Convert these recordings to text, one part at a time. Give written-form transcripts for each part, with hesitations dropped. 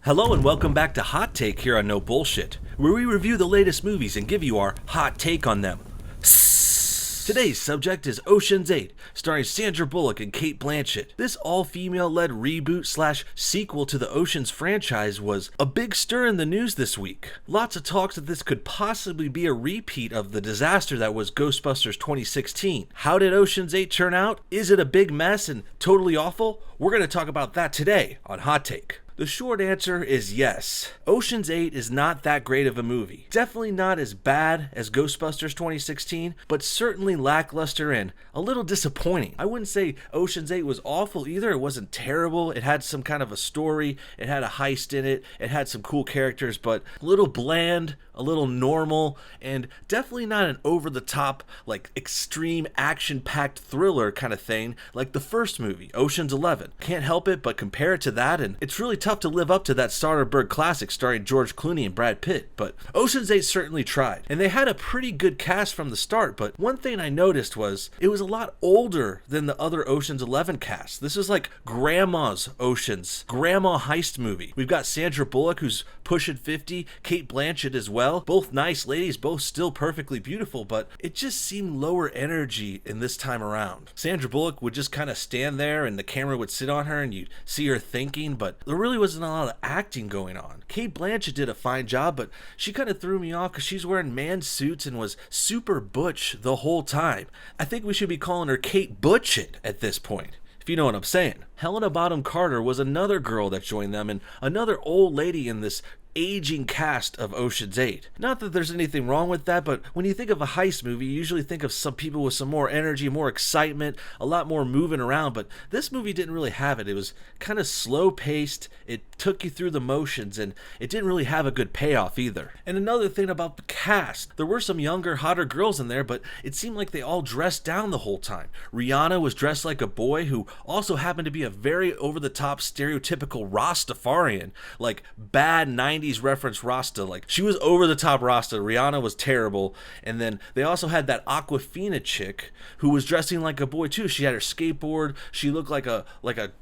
Hello and welcome back to Hot Take here on No Bullshit, where we review the latest movies and give you our hot take on them. Today's subject is Ocean's 8, starring Sandra Bullock and Cate Blanchett. This all-female-led reboot/sequel to the Ocean's franchise was a big stir in the news this week. Lots of talks that this could possibly be a repeat of the disaster that was Ghostbusters 2016. How did Ocean's 8 turn out? Is it a big mess and totally awful? We're going to talk about that today on Hot Take. The short answer is yes. Ocean's 8 is not that great of a movie. Definitely not as bad as Ghostbusters 2016, but certainly lackluster and a little disappointing. I wouldn't say Ocean's 8 was awful either. It wasn't terrible. It had some kind of a story. It had a heist in it. It had some cool characters, but a little bland, a little normal, and definitely not an over-the-top, like extreme action-packed thriller kind of thing like the first movie, Ocean's 11. Can't help it but compare it to that, and it's really tough to live up to that Soderbergh classic starring George Clooney and Brad Pitt, but Ocean's 8 certainly tried. And they had a pretty good cast from the start, but one thing I noticed was it was a lot older than the other Ocean's 11 cast. This is like grandma's Ocean's, grandma heist movie. We've got Sandra Bullock, who's pushing 50, Cate Blanchett as well. Both nice ladies, both still perfectly beautiful, but it just seemed lower energy in this time around. Sandra Bullock would just kind of stand there and the camera would sit on her and you'd see her thinking, but there really wasn't a lot of acting going on. Cate Blanchett did a fine job, but she kind of threw me off because she's wearing man suits and was super butch the whole time. I think we should be calling her Kate Butchett at this point, if you know what I'm saying. Helena Bonham Carter was another girl that joined them and another old lady in this aging cast of Ocean's 8. Not that there's anything wrong with that, but when you think of a heist movie, you usually think of some people with some more energy, more excitement, a lot more moving around, but this movie didn't really have it. It was kind of slow paced, it took you through the motions, and it didn't really have a good payoff either. And another thing about the cast, there were some younger, hotter girls in there, but it seemed like they all dressed down the whole time. Rihanna was dressed like a boy who also happened to be a very over-the-top stereotypical Rastafarian, like bad 90s reference Rasta. Like she was over the top Rasta. Rihanna was terrible. And then they also had that Aquafina chick who was dressing like a boy too. She had her skateboard. She looked like a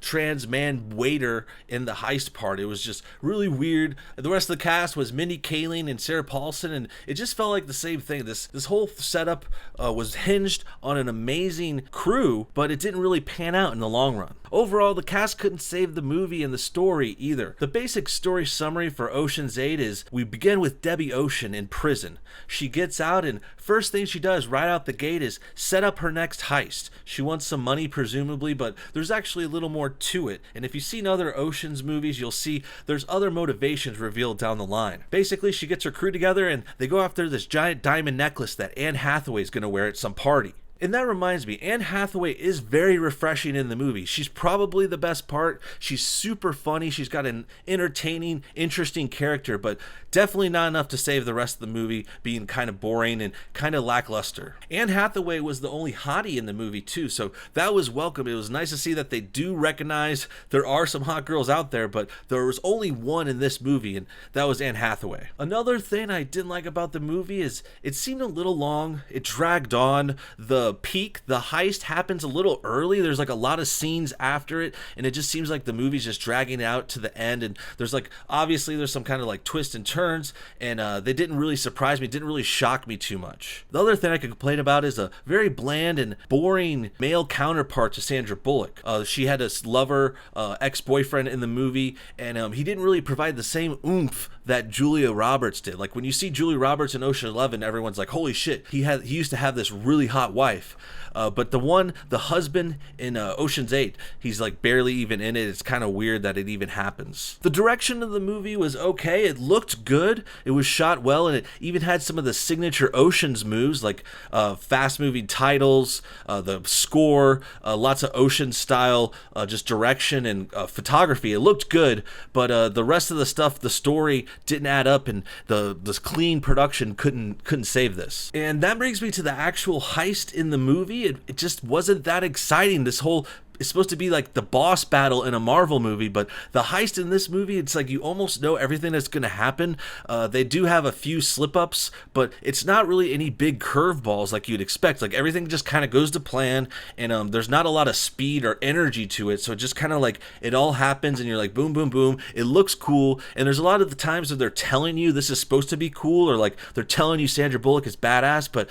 trans man waiter in the heist part. It was just really weird. The rest of the cast was Mindy Kaling and Sarah Paulson, and it just felt like the same thing. This whole setup was hinged on an amazing crew, but it didn't really pan out in the long run. Overall, the cast couldn't save the movie and the story either. The basic story summary for Ocean's 8 is we begin with Debbie Ocean in prison. She gets out and first thing she does right out the gate is set up her next heist. She wants some money presumably, but there's actually a little more to it. And if you've seen other Ocean's movies, you'll see there's other motivations revealed down the line. Basically, she gets her crew together and they go after this giant diamond necklace that Anne Hathaway is going to wear at some party. And that reminds me, Anne Hathaway is very refreshing in the movie. She's probably the best part. She's super funny. She's got an entertaining, interesting character, but definitely not enough to save the rest of the movie being kind of boring and kind of lackluster. Anne Hathaway was the only hottie in the movie too, so that was welcome. It was nice to see that they do recognize there are some hot girls out there, but there was only one in this movie, and that was Anne Hathaway. Another thing I didn't like about the movie is it seemed a little long. It dragged on. The heist happens a little early. There's like a lot of scenes after it, and it just seems like the movie's just dragging it out to the end, and there's like obviously there's some kind of like twist and turns, and they didn't really surprise me, didn't really shock me too much. The other thing I could complain about is a very bland and boring male counterpart to Sandra Bullock. She had a lover, ex-boyfriend in the movie, and he didn't really provide the same oomph that Julia Roberts did. Like when you see Julia Roberts in Ocean 11, everyone's like, holy shit, he used to have this really hot wife. But the husband in Ocean's 8, he's like barely even in it. It's kind of weird that it even happens. The direction of the movie was okay. It looked good. It was shot well, and it even had some of the signature Ocean's moves, like fast-moving titles, the score, lots of Ocean style, just direction and photography. It looked good, but the rest of the stuff, the story didn't add up, and the clean production couldn't save this. And that brings me to the actual heist in the movie. It just wasn't that exciting. This whole it's supposed to be like the boss battle in a Marvel movie, but the heist in this movie, it's like you almost know everything that's going to happen. They do have a few slip-ups, but it's not really any big curveballs like you'd expect. Like everything just kind of goes to plan, and there's not a lot of speed or energy to it, so it just kind of like it all happens, and you're like boom, boom, boom. It looks cool, and there's a lot of the times that they're telling you this is supposed to be cool, or like they're telling you Sandra Bullock is badass, but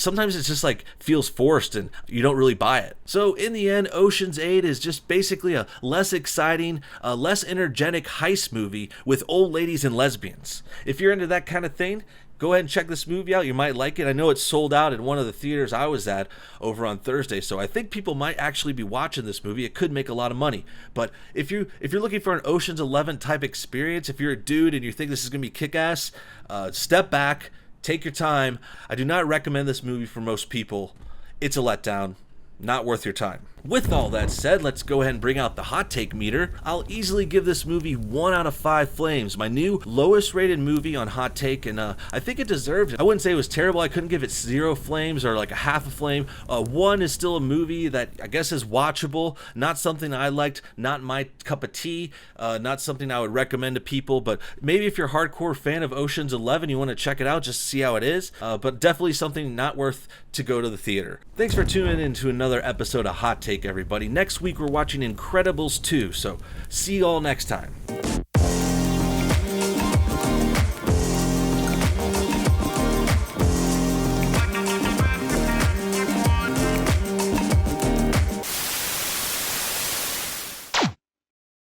sometimes it's just like feels forced, and you don't really buy it. So in the end, Ocean's 8 is just basically a less exciting, less energetic heist movie with old ladies and lesbians. If you're into that kind of thing, go ahead and check this movie out. You might like it. I know it's sold out in one of the theaters I was at over on Thursday, so I think people might actually be watching this movie. It could make a lot of money. But if you're looking for an Ocean's 11 type experience, if you're a dude and you think this is going to be kick-ass, step back, take your time. I do not recommend this movie for most people. It's a letdown. Not worth your time. With all that said, let's go ahead and bring out the hot take meter. I'll easily give this movie 1 out of 5 flames. My new lowest rated movie on hot take, and I think it deserved it. I wouldn't say it was terrible. I couldn't give it 0 flames or like a half a flame. 1 is still a movie that I guess is watchable. Not something I liked, not my cup of tea, not something I would recommend to people, but maybe if you're a hardcore fan of Ocean's 11, you want to check it out just to see how it is, but definitely something not worth to go to the theater. Thanks for tuning in to another episode of Hot Take, everybody. Next week we're watching Incredibles 2, so see you all next time.